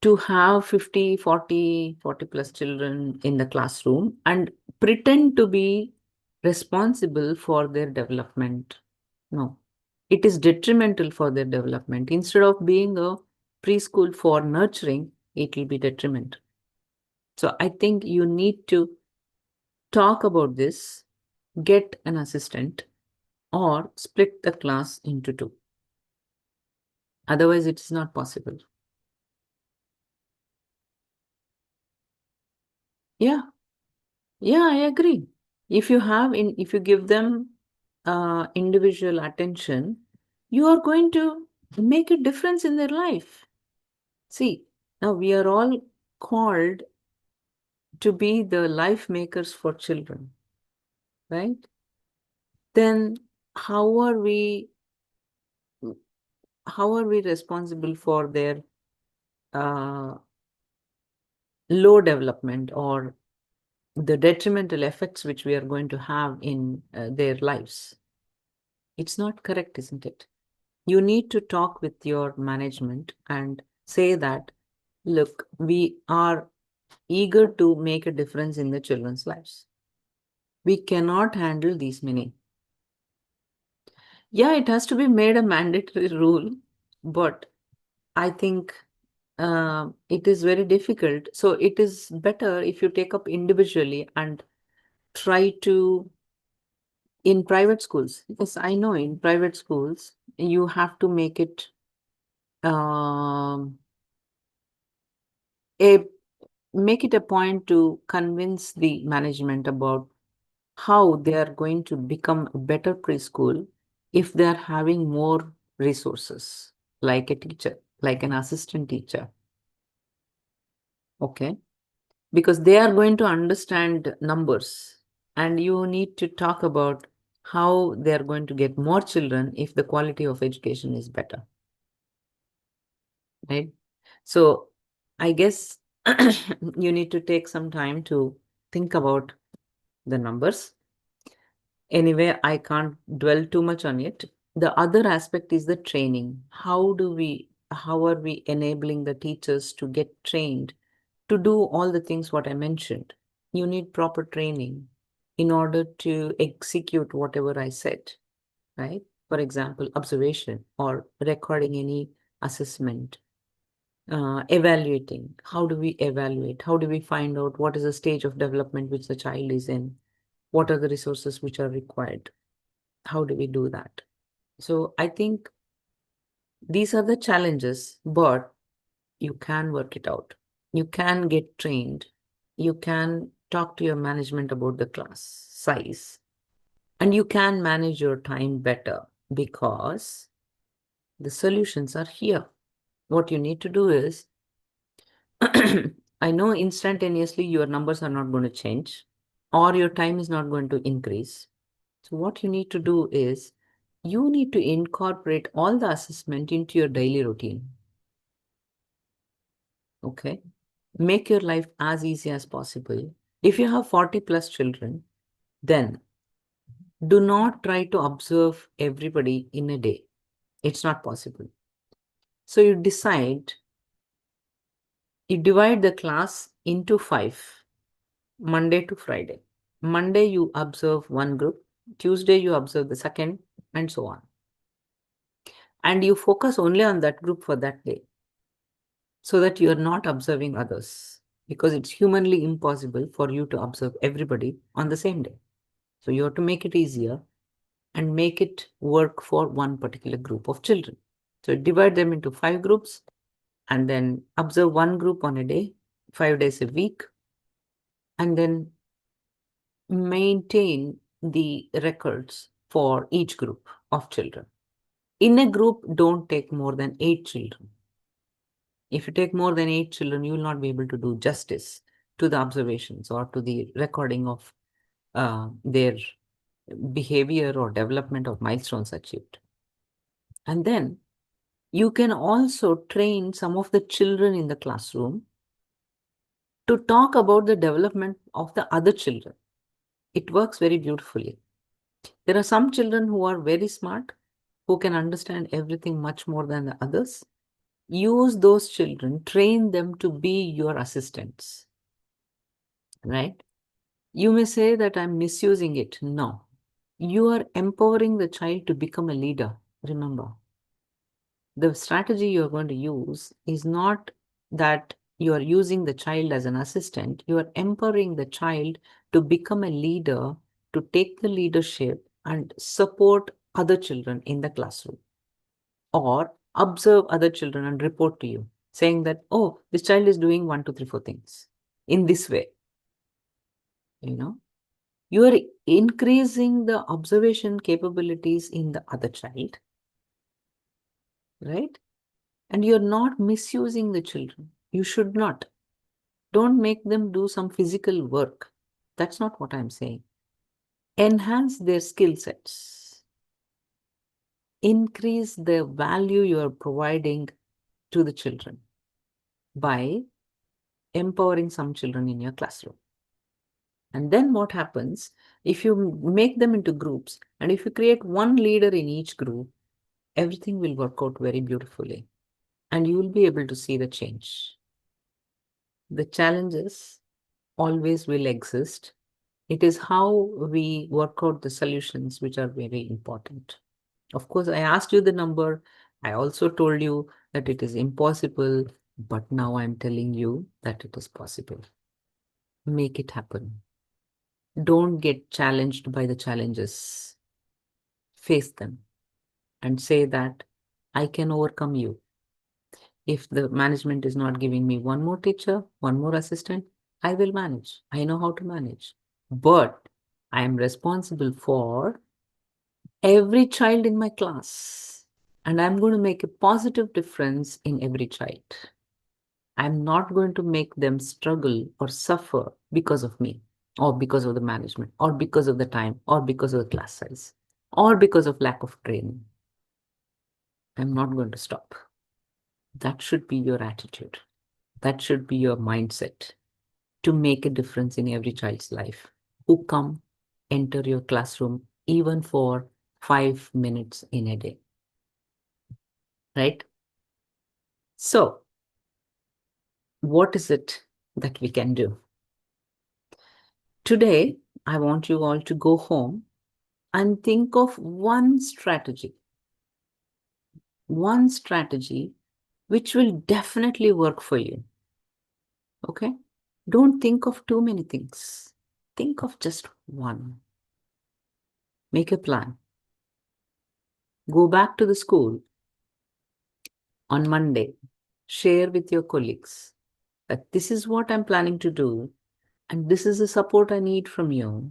to have 50, 40, 40 plus children in the classroom and pretend to be responsible for their development. No. it is detrimental for their development. Instead of being a preschool for nurturing, it will be detrimental. So I think you need to talk about this, get an assistant, or split the class into two. Otherwise, it is not possible. Yeah, yeah, I agree. If you give them individual attention, you are going to make a difference in their life. See, now we are all called to be the life makers for children, right? Then how are we how are we responsible for their uh, low development or the detrimental effects which we are going to have in their lives? It's not correct, isn't it? You need to talk with your management and say that, look, we are eager to make a difference in the children's lives. We cannot handle these many. Yeah, it has to be made a mandatory rule, but I think it is very difficult. So it is better if you take up individually and try to, in private schools. Yes, I know in private schools, you have to make it um, a make it a point to convince the management about how they are going to become a better preschool if they are having more resources, like a teacher, like an assistant teacher. Okay. Because they are going to understand numbers, and you need to talk about how they are going to get more children if the quality of education is better, right? So I guess you need to take some time to think about the numbers. Anyway, I can't dwell too much on it. The other aspect is the training. How are we enabling the teachers to get trained to do all the things what I mentioned? You need proper training in order to execute whatever I said, right? For example, observation or recording any assessment, evaluating. How do we evaluate? How do we find out what is the stage of development which the child is in? What are the resources which are required? How do we do that? So I think these are the challenges, but you can work it out. You can get trained. You can talk to your management about the class size, and you can manage your time better because the solutions are here. What you need to do is, I know instantaneously your numbers are not going to change or your time is not going to increase. So what you need to do is you need to incorporate all the assessment into your daily routine. Okay. Make your life as easy as possible. If you have 40 plus children, then do not try to observe everybody in a day. It's not possible. So you divide the class into 5, Monday to Friday. Monday, you observe one group. Tuesday, you observe the second, and so on. And you focus only on that group for that day so that you are not observing others, because it's humanly impossible for you to observe everybody on the same day. So you have to make it easier and make it work for one particular group of children. So divide them into 5 groups and then observe one group on a day, 5 days a week, and then maintain the records for each group of children. In a group, don't take more than 8 children. If you take more than 8 children, you will not be able to do justice to the observations or to the recording of their behavior or development of milestones achieved. And then you can also train some of the children in the classroom to talk about the development of the other children. It works very beautifully. There are some children who are very smart, who can understand everything much more than the others. Use those children, train them to be your assistants, right? You may say that I'm misusing it. No, you are empowering the child to become a leader. remember, the strategy you're going to use is not that you are using the child as an assistant, you are empowering the child to become a leader, to take the leadership and support other children in the classroom, or observe other children and report to you, saying that, oh, this child is doing one, two, three, four things in this way. You know, you are increasing the observation capabilities in the other child, right? And you're not misusing the children. You should not. Don't make them do some physical work. That's not what I'm saying. Enhance their skill sets. Increase the value you are providing to the children by empowering some children in your classroom. And then what happens if you make them into groups and if you create one leader in each group, everything will work out very beautifully and you will be able to see the change. The challenges always will exist. It is how we work out the solutions which are very important. Of course, I asked you the number. I also told you that it is impossible, but now I'm telling you that it is possible. Make it happen. Don't get challenged by the challenges. Face them and say that I can overcome you. If the management is not giving me one more teacher, one more assistant, I will manage. I know how to manage. But I am responsible for every child in my class. And I'm going to make a positive difference in every child. I'm not going to make them struggle or suffer because of me, or because of the management, or because of the time, or because of the class size, or because of lack of training. I'm not going to stop. That should be your attitude. That should be your mindset to make a difference in every child's life who come enter your classroom even for 5 minutes in a day. Right? So, what is it that we can do? Today, I want you all to go home and think of one strategy which will definitely work for you. Okay? Don't think of too many things. Think of just one. Make a plan. Go back to the school on Monday. Share with your colleagues that this is what I'm planning to do and this is the support I need from you.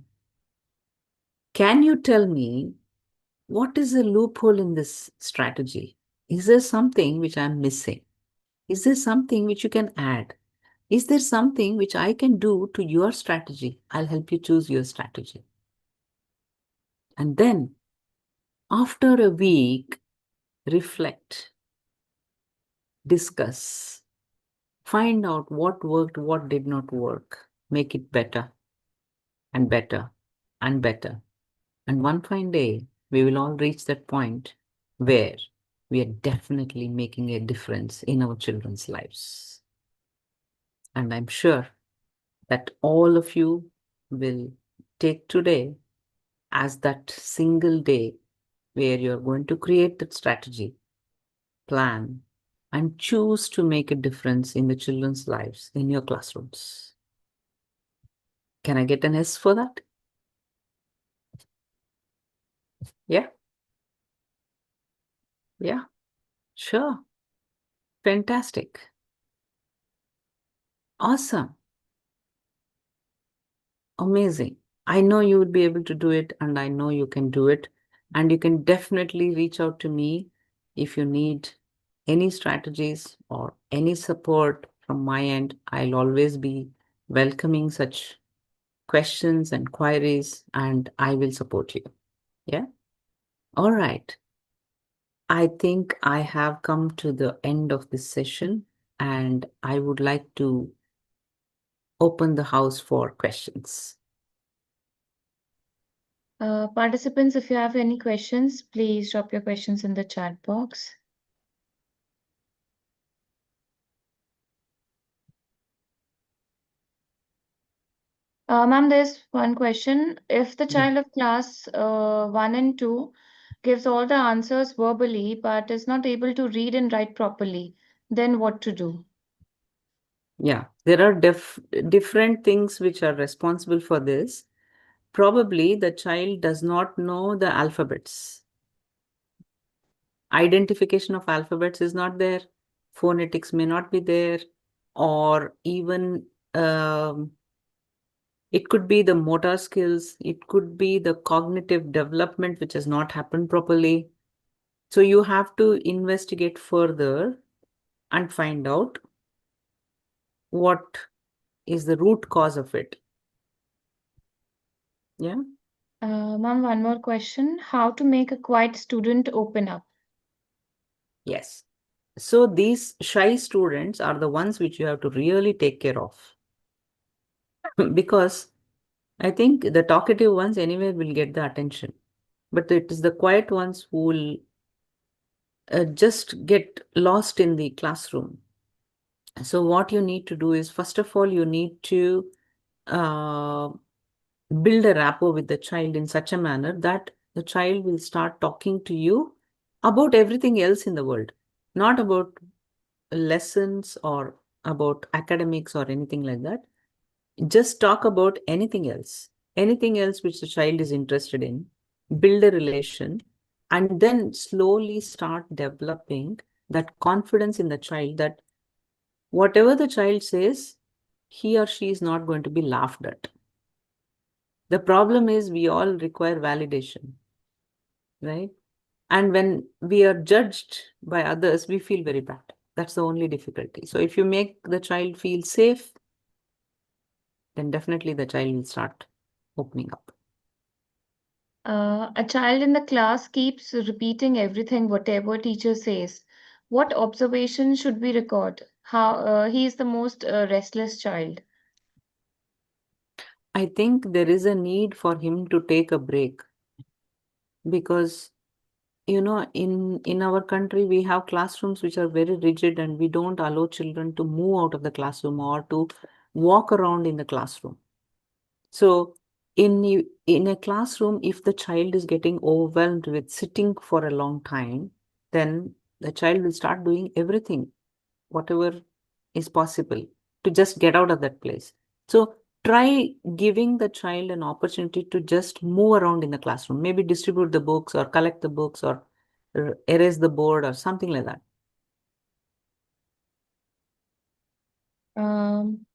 Can you tell me what is the loophole in this strategy? Is there something which I'm missing? Is there something which you can add? Is there something which I can do to your strategy? I'll help you choose your strategy. And then, after a week, reflect, discuss, find out what worked, what did not work, make it better and better and better. And one fine day, we will all reach that point where we are definitely making a difference in our children's lives. And I'm sure that all of you will take today as that single day where you're going to create that strategy, plan, and choose to make a difference in the children's lives in your classrooms. Can I get an S for that? Yeah, yeah, sure. Fantastic. Awesome. Amazing. I know you would be able to do it, and I know you can do it. And you can definitely reach out to me if you need any strategies or any support from my end. I'll always be welcoming such questions and queries, and I will support you. Yeah. All right. I think I have come to the end of this session, and I would like to open the house for questions. Participants, if you have any questions, please drop your questions in the chat box. Ma'am, there's one question. If the Yeah. child of class 1 and 2 gives all the answers verbally but is not able to read and write properly, then what to do? Yeah, there are different things which are responsible for this. Probably the child does not know the alphabets. Identification of alphabets is not there. Phonetics may not be there, or even it could be the motor skills, it could be the cognitive development which has not happened properly. So you have to investigate further and find out what is the root cause of it. Yeah. Ma'am, one more question. How to make a quiet student open up? Yes. So these shy students are the ones which you have to really take care of. Because I think the talkative ones anyway will get the attention, but it is the quiet ones who will just get lost in the classroom. So what you need to do is, first of all, you need to uh, build a rapport with the child in such a manner that the child will start talking to you about everything else in the world, not about lessons or about academics or anything like that. Just talk about anything else which the child is interested in, build a relation, and then slowly start developing that confidence in the child that whatever the child says, he or she is not going to be laughed at. The problem is we all require validation, right? And when we are judged by others, we feel very bad. That's the only difficulty. So if you make the child feel safe, then definitely the child will start opening up. A child in the class keeps repeating everything, whatever teacher says. What observation should we record? How he is the most restless child. I think there is a need for him to take a break because in our country we have classrooms which are very rigid and we don't allow children to move out of the classroom or to walk around in the classroom. So in a classroom, if the child is getting overwhelmed with sitting for a long time, then the child will start doing everything, whatever is possible to just get out of that place. So try giving the child an opportunity to just move around in the classroom, maybe distribute the books or collect the books or erase the board or something like that. Um,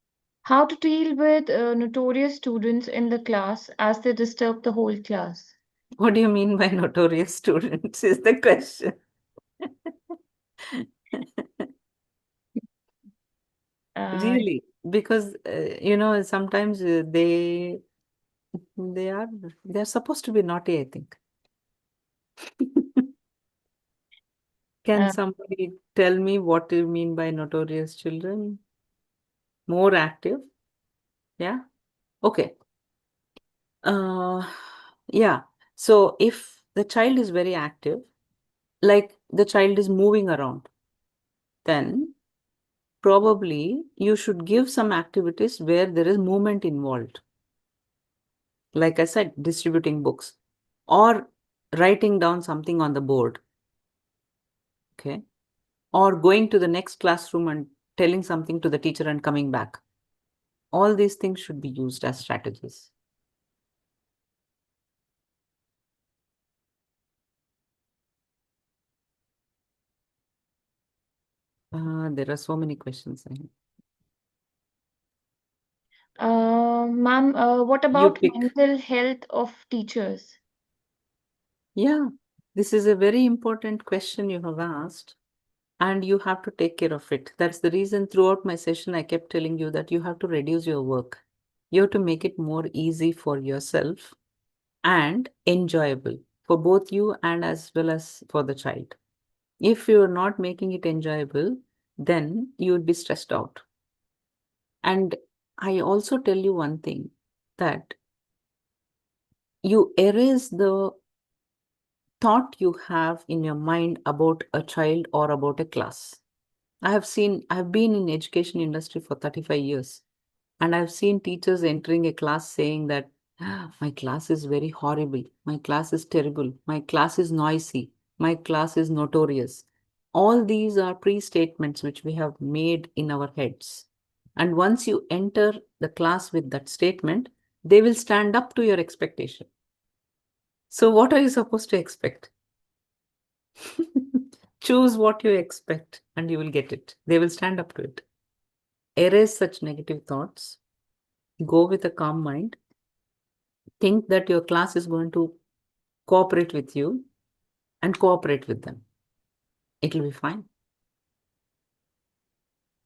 how to deal with notorious students in the class as they disturb the whole class. What do you mean by notorious students is the question. Uh, Really, because sometimes they're supposed to be naughty, I think. Can uh, somebody tell me what you mean by notorious children? More active? Yeah. Okay. Uh, yeah. So if the child is very active, like the child is moving around, then probably you should give some activities where there is movement involved. Like I said, distributing books or writing down something on the board. Okay. Or going to the next classroom and telling something to the teacher and coming back. All these things should be used as strategies. There are so many questions. Ma'am, what You about pick. mental health of teachers? Yeah, this is a very important question you have asked, and you have to take care of it. That's the reason throughout my session, I kept telling you that you have to reduce your work. You have to make it more easy for yourself and enjoyable for both you and as well as for the child. If you're not making it enjoyable, then you will be stressed out. And I also tell you one thing that you erase the thought you have in your mind about a child or about a class. I've been in education industry for 35 years and I've seen teachers entering a class saying that My class is very horrible. My class is terrible. My class is noisy. My class is notorious. All these are pre statements which we have made in our heads. And once you enter the class with that statement, they will stand up to your expectation. So, what are you supposed to expect? Choose what you expect and you will get it. They will stand up to it. Erase such negative thoughts. Go with a calm mind. Think that your class is going to cooperate with you and cooperate with them. It'll be fine.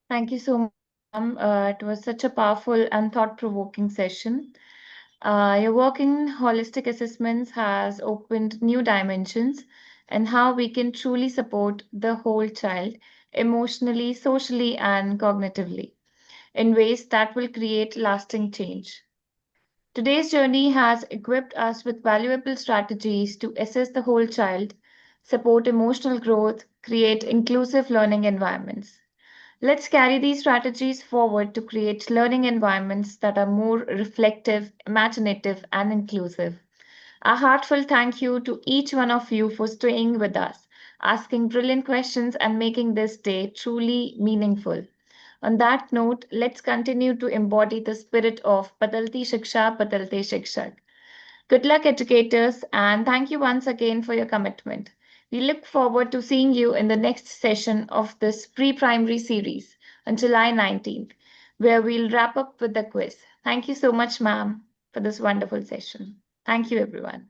Thank you so much, ma'am. It was such a powerful and thought-provoking session. Your work in holistic assessments has opened new dimensions and how we can truly support the whole child emotionally, socially, and cognitively in ways that will create lasting change. Today's journey has equipped us with valuable strategies to assess the whole child, support emotional growth, create inclusive learning environments. Let's carry these strategies forward to create learning environments that are more reflective, imaginative, and inclusive. A heartfelt thank you to each one of you for staying with us, asking brilliant questions, and making this day truly meaningful. On that note, let's continue to embody the spirit of Badalti Shiksha, Badalte Shikshak. Good luck, educators, and thank you once again for your commitment. We look forward to seeing you in the next session of this pre primary series on July 19th, where we'll wrap up with the quiz. Thank you so much, ma'am, for this wonderful session. Thank you, everyone.